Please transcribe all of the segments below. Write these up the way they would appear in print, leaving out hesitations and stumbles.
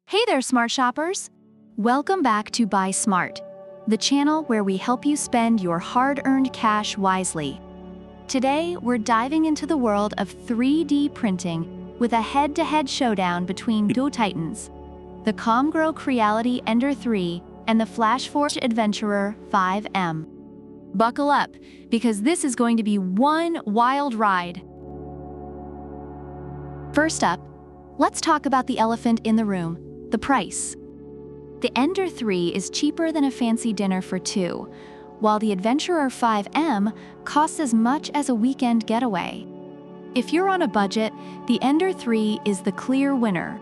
Hey there, smart shoppers! Welcome back to Buy Smart, the channel where we help you spend your hard-earned cash wisely. Today, we're diving into the world of 3D printing with a head-to-head showdown between two titans, the Creality Ender 3 and the FlashForge Adventurer 5M. Buckle up, because this is going to be one wild ride. First up, let's talk about the elephant in the room, the price. The Ender 3 is cheaper than a fancy dinner for two, while the Adventurer 5M costs as much as a weekend getaway. If you're on a budget, the Ender 3 is the clear winner.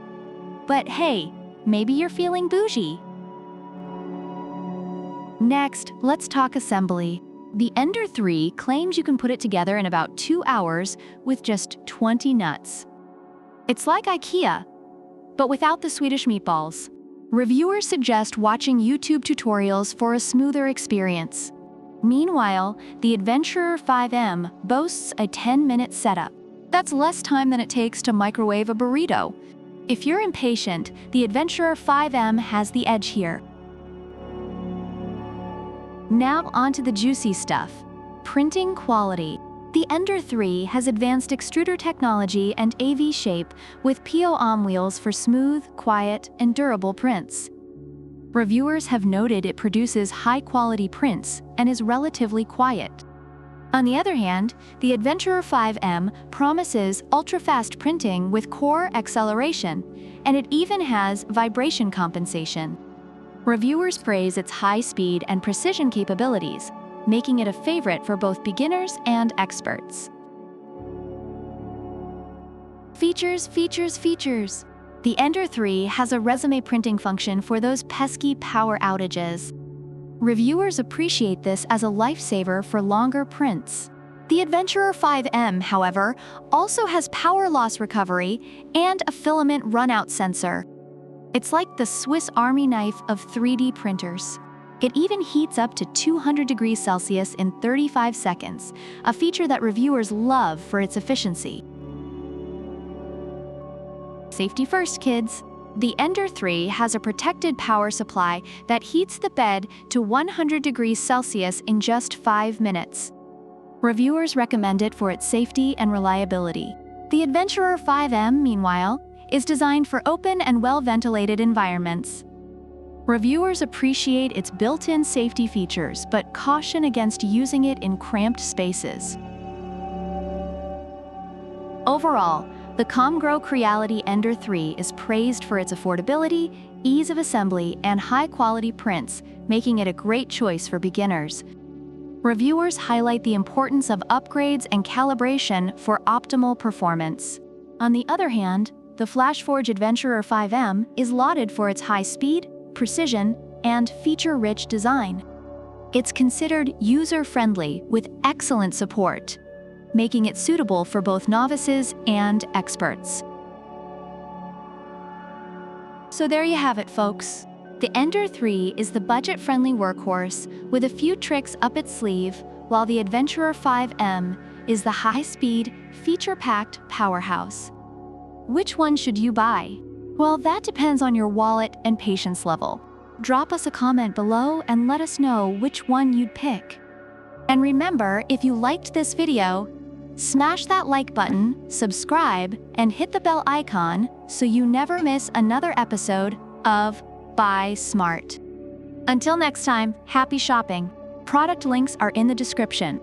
But hey, maybe you're feeling bougie. Next, let's talk assembly. The Ender 3 claims you can put it together in about 2 hours with just 20 nuts. It's like IKEA, but without the Swedish meatballs. Reviewers suggest watching YouTube tutorials for a smoother experience. Meanwhile, the Adventurer 5M boasts a 10-minute setup. That's less time than it takes to microwave a burrito. If you're impatient, the Adventurer 5M has the edge here. Now onto the juicy stuff, printing quality. The Ender 3 has advanced extruder technology and AV shape with PO-OM wheels for smooth, quiet, and durable prints. Reviewers have noted it produces high-quality prints and is relatively quiet. On the other hand, the Adventurer 5M promises ultra-fast printing with core acceleration, and it even has vibration compensation. Reviewers praise its high speed and precision capabilities, making it a favorite for both beginners and experts. Features. The Ender 3 has a resume printing function for those pesky power outages. Reviewers appreciate this as a lifesaver for longer prints. The Adventurer 5M, however, also has power loss recovery and a filament runout sensor. It's like the Swiss Army knife of 3D printers. It even heats up to 200 degrees Celsius in 35 seconds, a feature that reviewers love for its efficiency. Safety first, kids. The Ender 3 has a protected power supply that heats the bed to 100 degrees Celsius in just 5 minutes. Reviewers recommend it for its safety and reliability. The Adventurer 5M, meanwhile, is designed for open and well-ventilated environments. Reviewers appreciate its built-in safety features, but caution against using it in cramped spaces. Overall, the Creality Ender 3 is praised for its affordability, ease of assembly, and high-quality prints, making it a great choice for beginners. Reviewers highlight the importance of upgrades and calibration for optimal performance. On the other hand, the FlashForge Adventurer 5M is lauded for its high speed, precision, and feature-rich design. It's considered user-friendly with excellent support, making it suitable for both novices and experts. So there you have it, folks. The Ender 3 is the budget-friendly workhorse with a few tricks up its sleeve, while the Adventurer 5M is the high-speed, feature-packed powerhouse. Which one should you buy? Well, that depends on your wallet and patience level. Drop us a comment below and let us know which one you'd pick. And remember, if you liked this video, smash that like button, subscribe, and hit the bell icon so you never miss another episode of Buy Smart. Until next time, happy shopping. Product links are in the description.